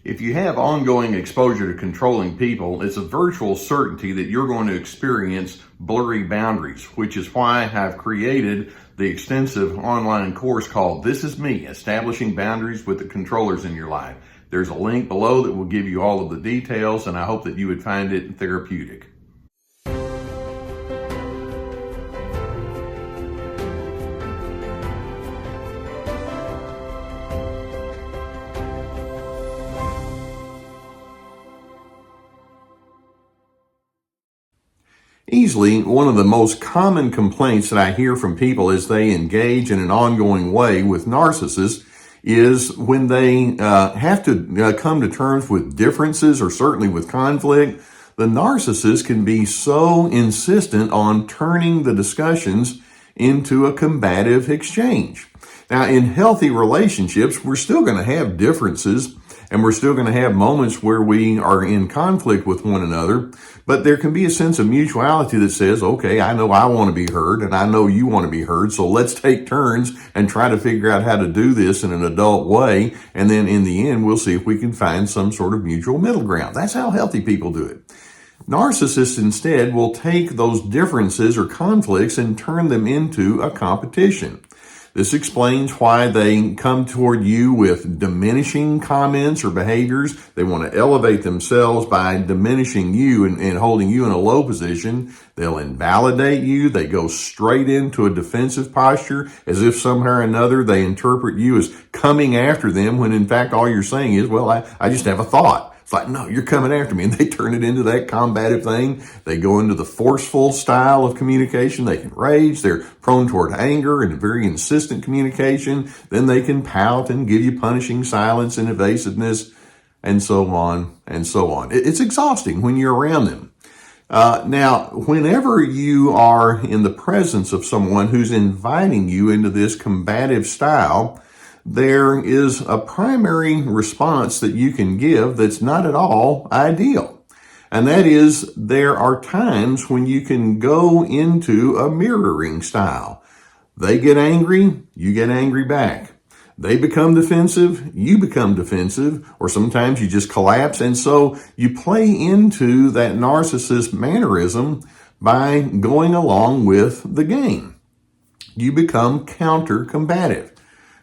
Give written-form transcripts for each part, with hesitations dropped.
If you have ongoing exposure to controlling people, it's a virtual certainty that you're going to experience blurry boundaries, which is why I've created the extensive online course called This Is Me, Establishing Boundaries with the Controllers in Your Life. There's a link below that will give you all of the details, and I hope that you would find it therapeutic. Easily, one of the most common complaints that I hear from people as they engage in an ongoing way with narcissists is when they have to come to terms with differences or certainly with conflict. The narcissist can be so insistent on turning the discussions into a combative exchange. Now, in healthy relationships, we're still going to have differences and we're still going to have moments where we are in conflict with one another, but there can be a sense of mutuality that says, okay, I know I want to be heard and I know you want to be heard, so let's take turns and try to figure out how to do this in an adult way, and then in the end, we'll see if we can find some sort of mutual middle ground. That's how healthy people do it. Narcissists instead will take those differences or conflicts and turn them into a competition. This explains why they come toward you with diminishing comments or behaviors. They want to elevate themselves by diminishing you and holding you in a low position. They'll invalidate you. They go straight into a defensive posture as if somehow or another they interpret you as coming after them when in fact all you're saying is, well, I just have a thought. It's like, no, you're coming after me. And they turn it into that combative thing. They go into the forceful style of communication. They can rage. They're prone toward anger and very insistent communication. Then they can pout and give you punishing silence and evasiveness and so on and so on. It's exhausting when you're around them. Now, whenever you are in the presence of someone who's inviting you into this combative style, there is a primary response that you can give that's not at all ideal. And that is, there are times when you can go into a mirroring style. They get angry, you get angry back. They become defensive, you become defensive, or sometimes you just collapse. And so you play into that narcissist mannerism by going along with the game. You become counter-combative.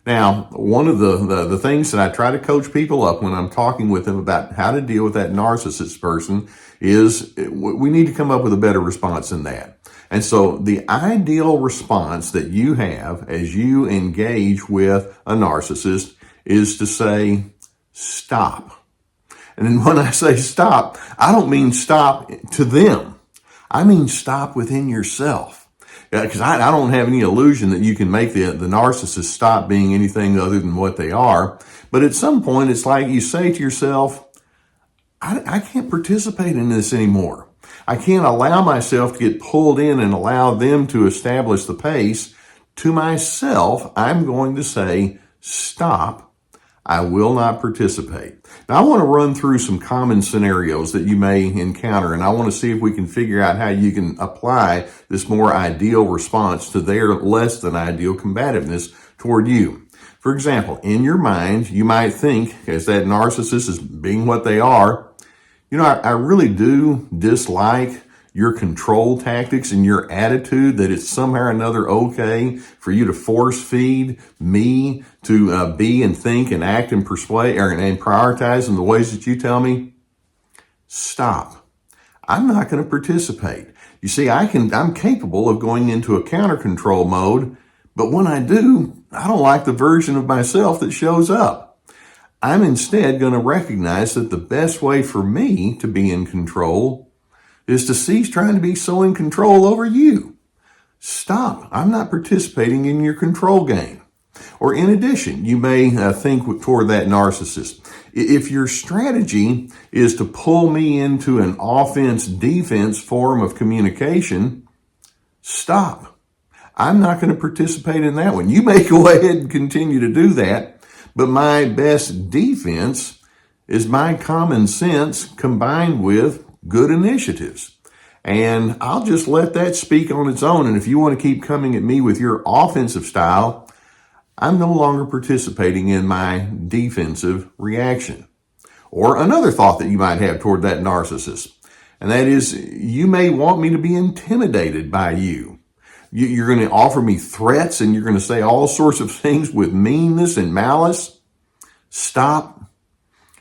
Now, one of the things that I try to coach people up when I'm talking with them about how to deal with that narcissist person is we need to come up with a better response than that. And so the ideal response that you have as you engage with a narcissist is to say, stop. And then when I say stop, I don't mean stop to them. I mean stop within yourself. Because I don't have any illusion that you can make the narcissist stop being anything other than what they are. But at some point, it's like you say to yourself, I can't participate in this anymore. I can't allow myself to get pulled in and allow them to establish the pace. To myself, I'm going to say, stop. I will not participate. Now, I want to run through some common scenarios that you may encounter, and I want to see if we can figure out how you can apply this more ideal response to their less than ideal combativeness toward you. For example, in your mind, you might think, as that narcissist is being what they are, I really do dislike your control tactics and your attitude that it's somehow or another okay for you to force feed me to be and think and act and persuade and prioritize in the ways that you tell me. Stop. I'm not going to participate. You see, I'm capable of going into a counter control mode, but when I do, I don't like the version of myself that shows up. I'm instead going to recognize that the best way for me to be in control is to cease trying to be so in control over you. Stop. I'm not participating in your control game. Or in addition, you may think toward that narcissist. If your strategy is to pull me into an offense-defense form of communication, stop. I'm not going to participate in that one. You may go ahead and continue to do that, but my best defense is my common sense combined with good initiatives. And I'll just let that speak on its own. And if you want to keep coming at me with your offensive style, I'm no longer participating in my defensive reaction. Or another thought that you might have toward that narcissist, and that is, you may want me to be intimidated by you. You're going to offer me threats and you're going to say all sorts of things with meanness and malice. Stop.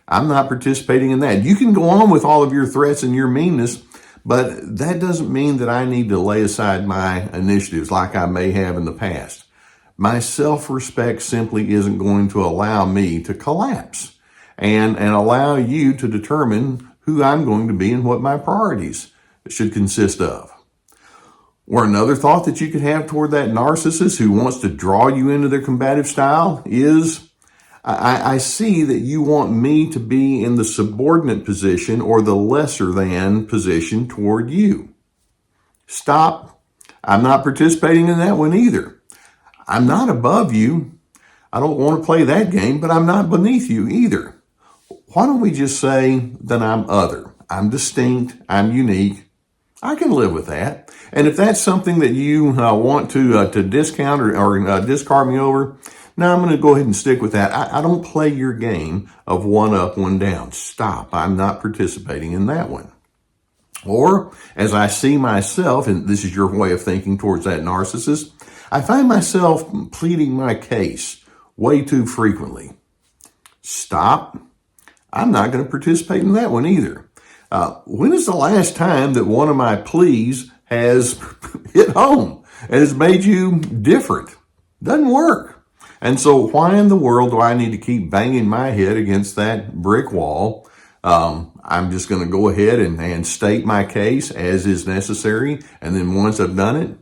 I'm not participating in that. You can go on with all of your threats and your meanness, but that doesn't mean that I need to lay aside my initiatives like I may have in the past. My self-respect simply isn't going to allow me to collapse and allow you to determine who I'm going to be and what my priorities should consist of. Or another thought that you could have toward that narcissist who wants to draw you into their combative style is, I see that you want me to be in the subordinate position or the lesser than position toward you. Stop. I'm not participating in that one either. I'm not above you. I don't want to play that game, but I'm not beneath you either. Why don't we just say that I'm other? I'm distinct. I'm unique. I can live with that. And if that's something that you want to discount or discard me over, now I'm going to go ahead and stick with that. I don't play your game of one up, one down. Stop. I'm not participating in that one. Or as I see myself, and this is your way of thinking towards that narcissist, I find myself pleading my case way too frequently. Stop. I'm not going to participate in that one either. When is the last time that one of my pleas has hit home and has made you different? Doesn't work. And so why in the world do I need to keep banging my head against that brick wall? I'm just going to go ahead and state my case as is necessary. And then once I've done it,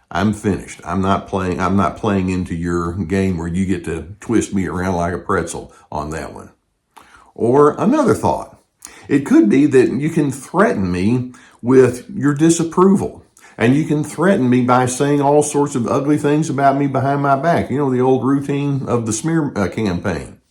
I'm finished. I'm not playing into your game where you get to twist me around like a pretzel on that one. Or another thought. It could be that you can threaten me with your disapproval. And you can threaten me by saying all sorts of ugly things about me behind my back. You know, the old routine of the smear campaign.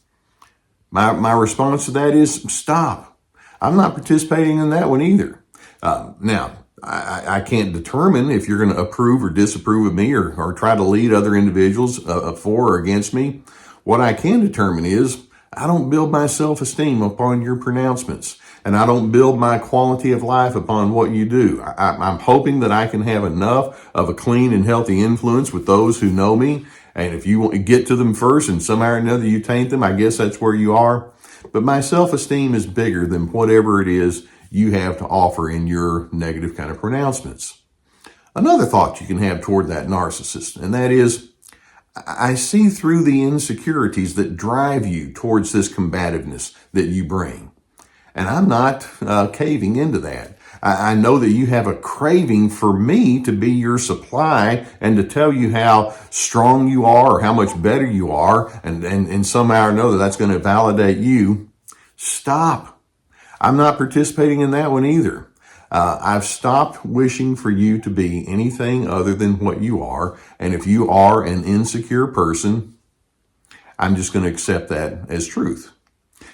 My response to that is stop. I'm not participating in that one either. Now, I can't determine if you're going to approve or disapprove of me or try to lead other individuals for or against me. What I can determine is I don't build my self-esteem upon your pronouncements, and I don't build my quality of life upon what you do. I'm hoping that I can have enough of a clean and healthy influence with those who know me, and if you want to get to them first and somehow or another you taint them, I guess that's where you are. But my self-esteem is bigger than whatever it is you have to offer in your negative kind of pronouncements. Another thought you can have toward that narcissist, and that is, I see through the insecurities that drive you towards this combativeness that you bring. And I'm not caving into that. I know that you have a craving for me to be your supply and to tell you how strong you are or how much better you are. And somehow or another, that's going to validate you. Stop. I'm not participating in that one either. I've stopped wishing for you to be anything other than what you are. And if you are an insecure person, I'm just going to accept that as truth.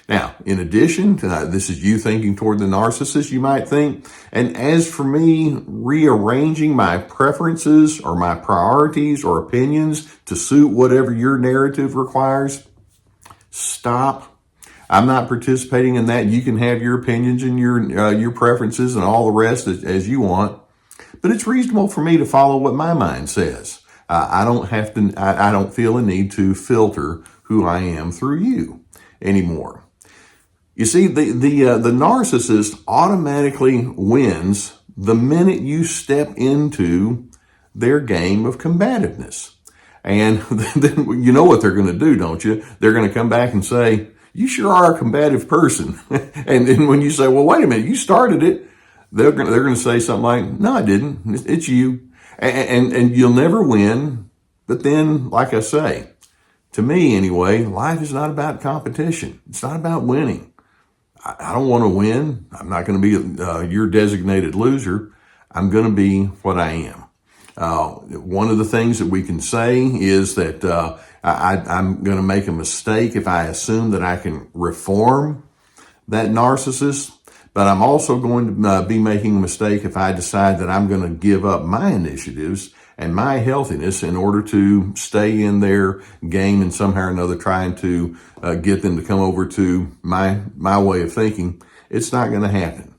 Now, in addition to that, this is you thinking toward the narcissist, you might think. And as for me, rearranging my preferences or my priorities or opinions to suit whatever your narrative requires, stop. I'm not participating in that. You can have your opinions and your preferences and all the rest as you want, but it's reasonable for me to follow what my mind says. I don't feel a need to filter who I am through you anymore. You see, the narcissist automatically wins the minute you step into their game of combativeness. And then you know what they're going to do, don't you? They're going to come back and say, you sure are a combative person. And then when you say, well, wait a minute, you started it, they're going to say something like, no, I didn't. It's you. And you'll never win. But then, like I say, to me anyway, life is not about competition. It's not about winning. I don't want to win. I'm not going to be your designated loser. I'm going to be what I am. One of the things that we can say is that I'm going to make a mistake if I assume that I can reform that narcissist, but I'm also going to be making a mistake if I decide that I'm going to give up my initiatives and my healthiness in order to stay in their game and somehow or another trying to get them to come over to my way of thinking, it's not going to happen.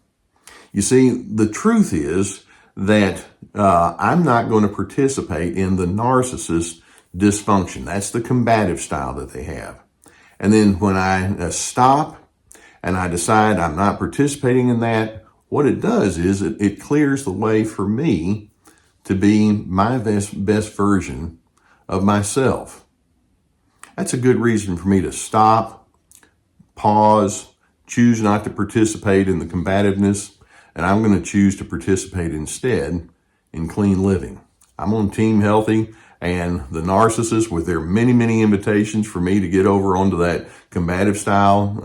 You see, the truth is that I'm not going to participate in the narcissist dysfunction. That's the combative style that they have. And then when I stop and I decide I'm not participating in that, what it does is it clears the way for me to be my best version of myself. That's a good reason for me to stop, pause, choose not to participate in the combativeness, and I'm going to choose to participate instead in clean living. I'm on Team Healthy, and the narcissists, with their many, many invitations for me to get over onto that combative style,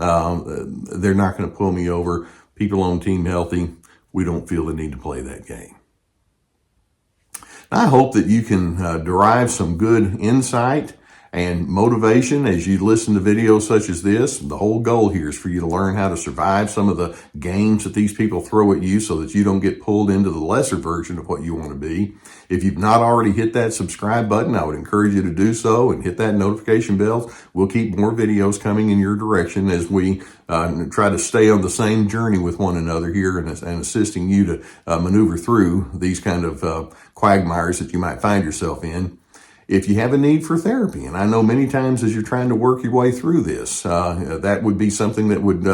they're not going to pull me over. People on Team Healthy, we don't feel the need to play that game. I hope that you can derive some good insight and motivation as you listen to videos such as this. The whole goal here is for you to learn how to survive some of the games that these people throw at you so that you don't get pulled into the lesser version of what you want to be. If you've not already hit that subscribe button, I would encourage you to do so and hit that notification bell. We'll keep more videos coming in your direction as we try to stay on the same journey with one another here and assisting you to maneuver through these kind of quagmires that you might find yourself in. If you have a need for therapy, and I know many times as you're trying to work your way through this, that would be something that would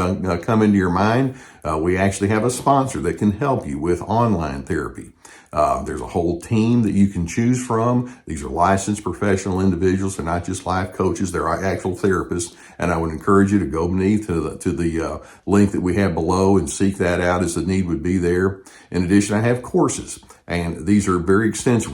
come into your mind. We actually have a sponsor that can help you with online therapy. There's a whole team that you can choose from. These are licensed professional individuals. They're not just life coaches. They're actual therapists. And I would encourage you to go beneath to the link that we have below and seek that out as the need would be there. In addition, I have courses. And these are very extensive.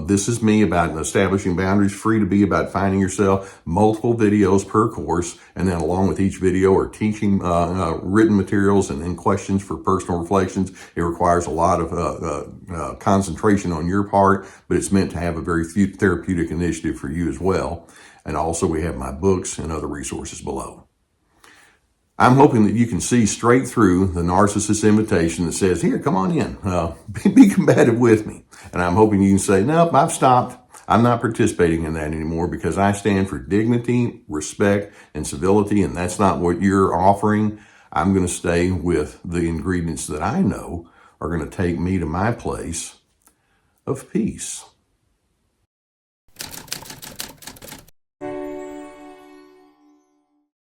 This is me about establishing boundaries, free to be about finding yourself, multiple videos per course. And then along with each video are teaching written materials and then questions for personal reflections. It requires a lot of concentration on your part, but it's meant to have a very therapeutic initiative for you as well. And also we have my books and other resources below. I'm hoping that you can see straight through the narcissist invitation that says, here, come on in, be combative with me. And I'm hoping you can say, nope, I've stopped. I'm not participating in that anymore because I stand for dignity, respect, and civility, and that's not what you're offering. I'm going to stay with the ingredients that I know are going to take me to my place of peace.